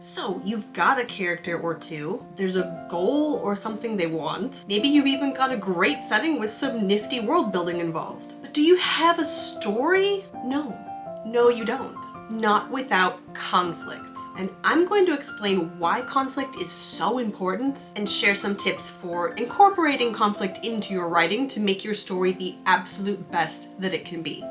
So you've got a character or two, there's a goal or something they want, maybe you've even got a great setting with some nifty world building involved. But do you have a story? No, you don't. Not without conflict. And I'm going to explain why conflict is so important and share some tips for incorporating conflict into your writing to make your story the absolute best that it can be.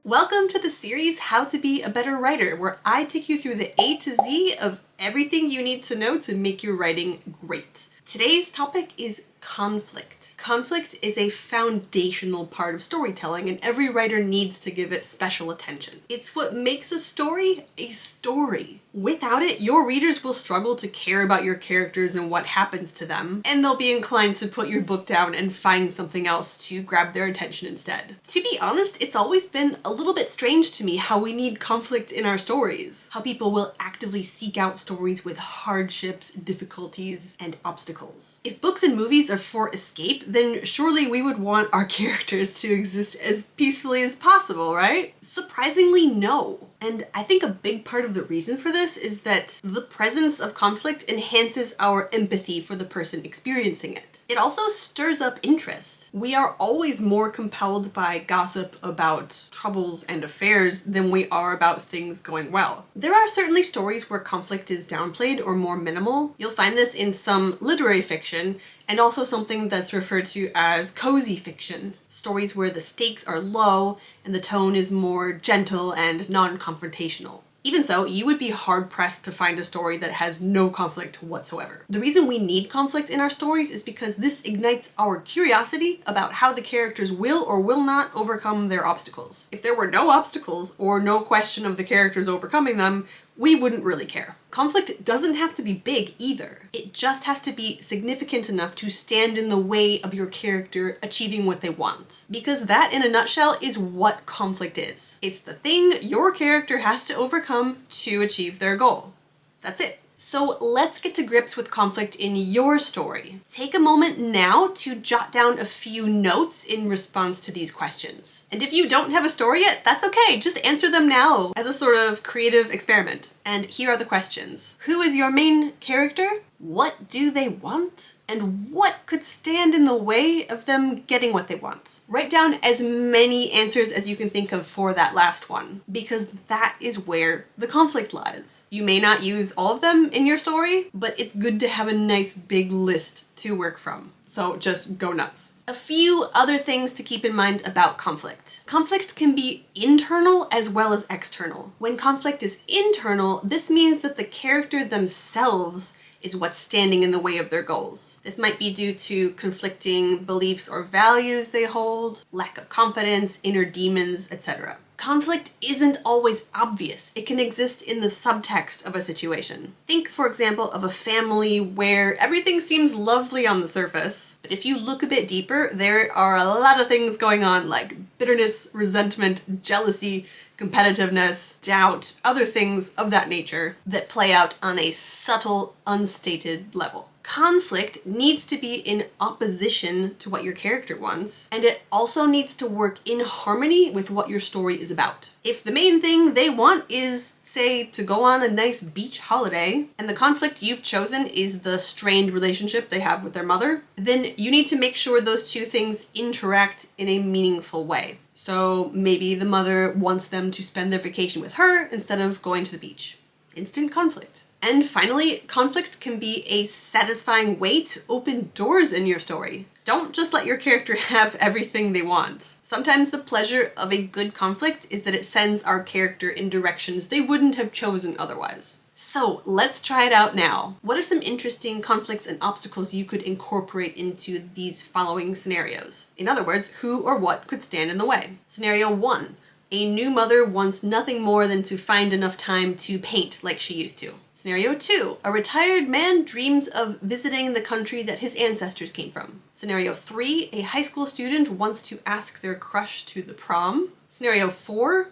Welcome to the series How to Be a Better Writer, where I take you through the A to Z of everything you need to know to make your writing great. Today's topic is conflict. Conflict is a foundational part of storytelling, and every writer needs to give it special attention. It's what makes a story a story. Without it, your readers will struggle to care about your characters and what happens to them, and they'll be inclined to put your book down and find something else to grab their attention instead. To be honest, it's always been a little bit strange to me how we need conflict in our stories, how people will actively seek out stories with hardships, difficulties, and obstacles. If books and movies are for escape, then surely we would want our characters to exist as peacefully as possible, right? Surprisingly, no. And I think a big part of the reason for this is that the presence of conflict enhances our empathy for the person experiencing it. It also stirs up interest. We are always more compelled by gossip about troubles and affairs than we are about things going well. There are certainly stories where conflict is downplayed or more minimal. You'll find this in some literary fiction, and also something that's referred to as cozy fiction. Stories where the stakes are low and the tone is more gentle and non-confrontational. Even so, you would be hard-pressed to find a story that has no conflict whatsoever. The reason we need conflict in our stories is because this ignites our curiosity about how the characters will or will not overcome their obstacles. If there were no obstacles or no question of the characters overcoming them, we wouldn't really care. Conflict doesn't have to be big either. It just has to be significant enough to stand in the way of your character achieving what they want. Because that, in a nutshell, is what conflict is. It's the thing your character has to overcome to achieve their goal. That's it. So let's get to grips with conflict in your story. Take a moment now to jot down a few notes in response to these questions. And if you don't have a story yet, that's okay. Just answer them now as a sort of creative experiment. And here are the questions. Who is your main character? What do they want? And what could stand in the way of them getting what they want? Write down as many answers as you can think of for that last one, because that is where the conflict lies. You may not use all of them in your story, but it's good to have a nice big list to work from. So just go nuts. A few other things to keep in mind about conflict. Conflict can be internal as well as external. When conflict is internal, this means that the character themselves is what's standing in the way of their goals. This might be due to conflicting beliefs or values they hold, lack of confidence, inner demons, etc. Conflict isn't always obvious. It can exist in the subtext of a situation. Think, for example, of a family where everything seems lovely on the surface, but if you look a bit deeper, there are a lot of things going on like bitterness, resentment, jealousy, competitiveness, doubt, other things of that nature that play out on a subtle, unstated level. Conflict needs to be in opposition to what your character wants, and it also needs to work in harmony with what your story is about. If the main thing they want is, say, to go on a nice beach holiday, and the conflict you've chosen is the strained relationship they have with their mother, then you need to make sure those two things interact in a meaningful way. So maybe the mother wants them to spend their vacation with her instead of going to the beach. Instant conflict. And finally, conflict can be a satisfying way to open doors in your story. Don't just let your character have everything they want. Sometimes the pleasure of a good conflict is that it sends our character in directions they wouldn't have chosen otherwise. So let's try it out now. What are some interesting conflicts and obstacles you could incorporate into these following scenarios? In other words, who or what could stand in the way? Scenario 1. A new mother wants nothing more than to find enough time to paint like she used to. Scenario 2. A retired man dreams of visiting the country that his ancestors came from. Scenario 3. A high school student wants to ask their crush to the prom. Scenario 4,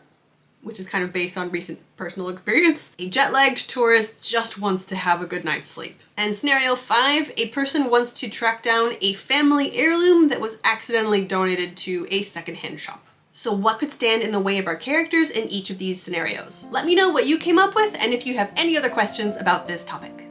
which is kind of based on recent personal experience. A jet-lagged tourist just wants to have a good night's sleep. And scenario 5, a person wants to track down a family heirloom that was accidentally donated to a secondhand shop. So what could stand in the way of our characters in each of these scenarios? Let me know what you came up with and if you have any other questions about this topic.